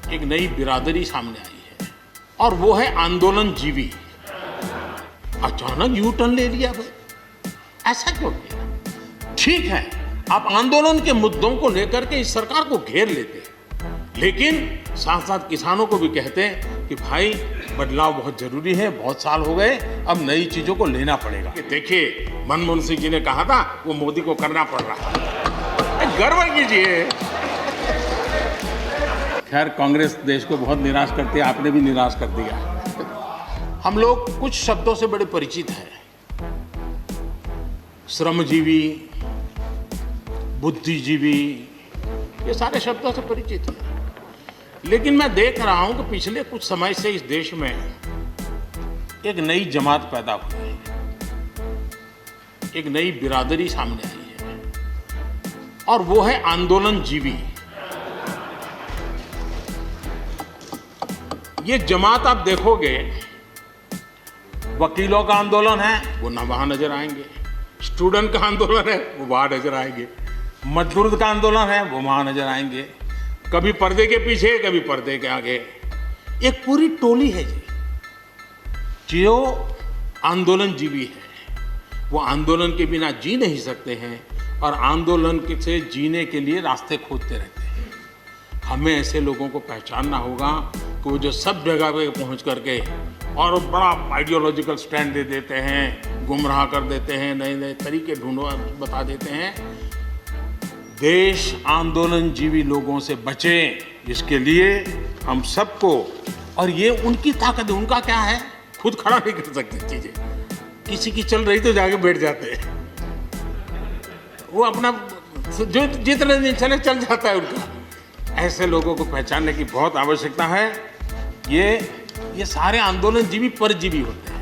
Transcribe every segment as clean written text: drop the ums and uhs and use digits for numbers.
एक नई बिरादरी सामने आई है और वो है आंदोलन जीवी। अचानक यू टर्न ले लिया भाई, ऐसा क्यों किया? ठीक है, आप आंदोलन के मुद्दों को लेकर के इस सरकार को घेर लेते हैं, लेकिन साथ साथ किसानों को भी कहते हैं कि भाई बदलाव बहुत जरूरी है, बहुत साल हो गए, अब नई चीजों को लेना पड़ेगा। देखिए, मनमोहन सिंह जी ने कहा था वो मोदी को करना पड़ रहा है, गर्व कीजिए। खैर, कांग्रेस देश को बहुत निराश करती है, आपने भी निराश कर दिया। हम लोग कुछ शब्दों से बड़े परिचित हैं, श्रमजीवी, बुद्धिजीवी, ये सारे शब्दों से परिचित हैं। लेकिन मैं देख रहा हूं कि पिछले कुछ समय से इस देश में एक नई जमात पैदा हुई है, एक नई बिरादरी सामने आई है और वो है आंदोलन जीवी। ये जमात आप देखोगे, वकीलों का आंदोलन है वो ना वहां नजर आएंगे, स्टूडेंट का आंदोलन है वो वहां नजर आएंगे, मजदूर का आंदोलन है वो वहां नजर आएंगे, कभी पर्दे के पीछे कभी पर्दे के आगे। एक पूरी टोली है जी जो आंदोलन जीवी है। वो आंदोलन के बिना जी नहीं सकते हैं और आंदोलन से जीने के लिए रास्ते खोजते रहते हैं। हमें ऐसे लोगों को पहचानना होगा कि वो जो सब जगह पे पहुंच करके और बड़ा आइडियोलॉजिकल स्टैंड दे देते हैं, गुमराह कर देते हैं, नए नए तरीके बता देते हैं। देश आंदोलन जीवी लोगों से बचे, इसके लिए हम सबको, और ये उनकी ताकत है। उनका क्या है, खुद खड़ा नहीं कर सकते चीजें, किसी की चल रही तो जाके बैठ जाते हैं, वो अपना जो जितने दिन चले चल जाता है उनका। ऐसे लोगों को पहचानने की बहुत आवश्यकता है। ये सारे आंदोलन जीवी परजीवी होते हैं।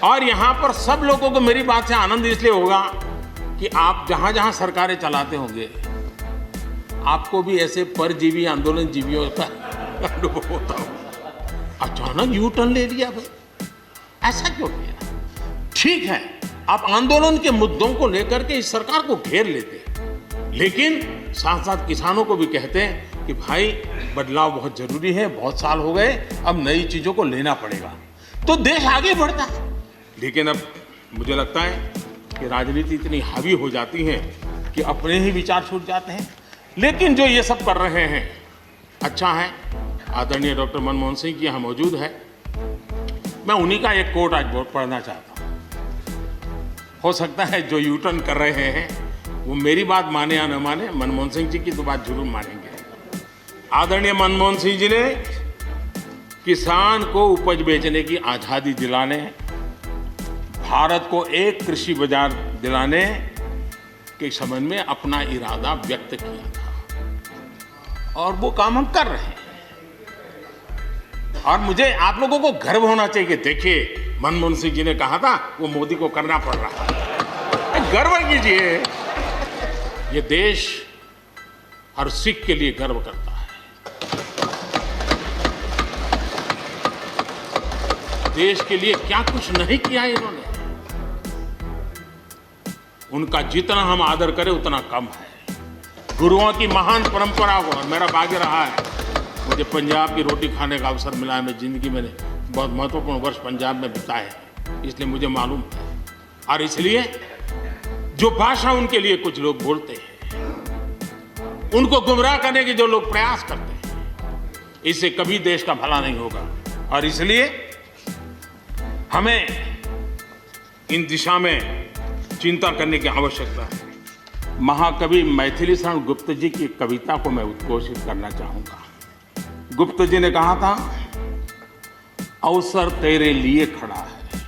और यहां पर सब लोगों को मेरी बात से आनंद इसलिए होगा कि आप जहां जहां सरकारें चलाते होंगे, आपको भी ऐसे परजीवी आंदोलन जीवियों का अनुभव होता होगा। अचानक यू टर्न ले लिया भाई, ऐसा क्यों किया? ठीक है, आप आंदोलन के मुद्दों को लेकर के इस सरकार को घेर लेते हैं, लेकिन साथ साथ किसानों को भी कहते हैं कि भाई बदलाव बहुत जरूरी है, बहुत साल हो गए, अब नई चीजों को लेना पड़ेगा, तो देश आगे बढ़ता है। लेकिन अब मुझे लगता है कि राजनीति इतनी हावी हो जाती है कि अपने ही विचार छूट जाते हैं। लेकिन जो ये सब कर रहे हैं अच्छा है। आदरणीय डॉक्टर मनमोहन सिंह जी यहाँ मौजूद है, मैं उन्हीं का एक कोट आज पढ़ना चाहता हूँ। हो सकता है जो यू टर्न कर रहे हैं वो मेरी बात माने या न माने, मनमोहन सिंह जी की तो बात जरूर मानेंगे। आदरणीय मनमोहन सिंह जी ने किसान को उपज बेचने की आज़ादी दिलाने, भारत को एक कृषि बाजार दिलाने के संबंध में अपना इरादा व्यक्त किया था और वो काम हम कर रहे हैं। और मुझे आप लोगों को गर्व होना चाहिए कि देखिए, मनमोहन सिंह जी ने कहा था वो मोदी को करना पड़ रहा है, गर्व कीजिए। ये देश हर सिख के लिए गर्व करता है। देश के लिए क्या कुछ नहीं किया इन्होंने, उनका जितना हम आदर करें उतना कम है। गुरुओं की महान परंपरा को, मेरा भाग्य रहा है, मुझे पंजाब की रोटी खाने का अवसर मिला है। मैं जिंदगी में बहुत महत्वपूर्ण वर्ष पंजाब में बिताए हैं, इसलिए मुझे मालूम है। और इसलिए जो भाषा उनके लिए कुछ लोग बोलते हैं, उनको गुमराह करने के जो लोग प्रयास करते हैं, इससे कभी देश का भला नहीं होगा। और इसलिए हमें इन दिशा में चिंता करने की आवश्यकता है। महाकवि मैथिली शरण गुप्त जी की कविता को मैं उद्घोषित करना चाहूंगा। गुप्त जी ने कहा था, अवसर तेरे लिए खड़ा है,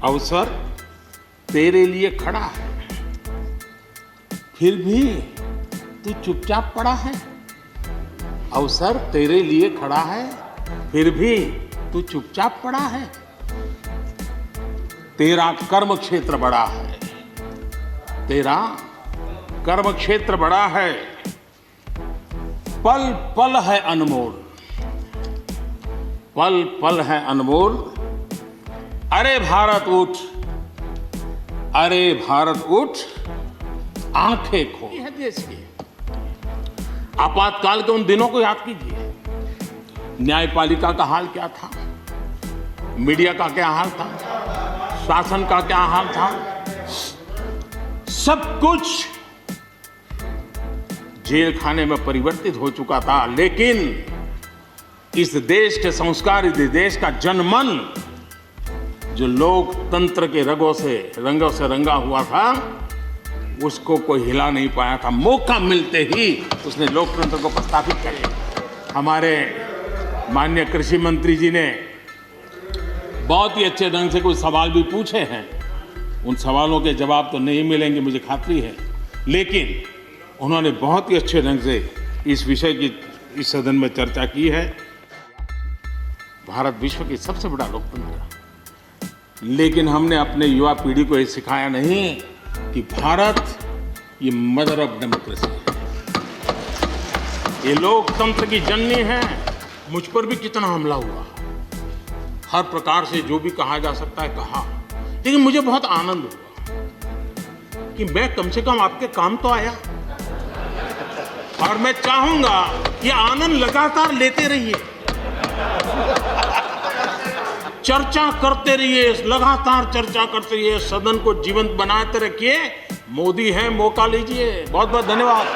अवसर तेरे लिए खड़ा है, फिर भी तू चुपचाप पड़ा है। अवसर तेरे लिए खड़ा है, फिर भी तू चुपचाप पड़ा है। तेरा कर्म क्षेत्र बड़ा है, तेरा कर्म क्षेत्र बड़ा है, पल पल है अनमोल, पल पल है अनमोल। अरे भारत उठ, अरे भारत उठ, आंखें खोल है देश की। आपातकाल के उन दिनों को याद कीजिए। न्यायपालिका का हाल क्या था, मीडिया का क्या हाल था, शासन का क्या हाल था। सब कुछ जेल खाने में परिवर्तित हो चुका था, लेकिन इस देश के संस्कार, इस देश का जनमन जो लोकतंत्र के रंगों से रंगा हुआ था, उसको कोई हिला नहीं पाया था। मौका मिलते ही उसने लोकतंत्र को प्रस्थापित कर लिया। हमारे माननीय कृषि मंत्री जी ने बहुत ही अच्छे ढंग से कुछ सवाल भी पूछे हैं। उन सवालों के जवाब तो नहीं मिलेंगे, मुझे खातरी है, लेकिन उन्होंने बहुत ही अच्छे ढंग से इस विषय की इस सदन में चर्चा की है। भारत विश्व की सबसे बड़ा लोकतंत्र है, लेकिन हमने अपने युवा पीढ़ी को ये सिखाया नहीं कि भारत ये मदर ऑफ डेमोक्रेसी है, ये लोकतंत्र की जननी है। मुझ पर भी कितना हमला हुआ, हर प्रकार से जो भी कहा जा सकता है कहा, लेकिन मुझे बहुत आनंद हुआ कि मैं कम से कम आपके काम तो आया। और मैं चाहूंगा कि आनंद लगातार लेते रहिए, चर्चा करते रहिए, लगातार चर्चा करते रहिए, सदन को जीवंत बनाते रखिए। मोदी है, मौका लीजिए। बहुत बहुत धन्यवाद।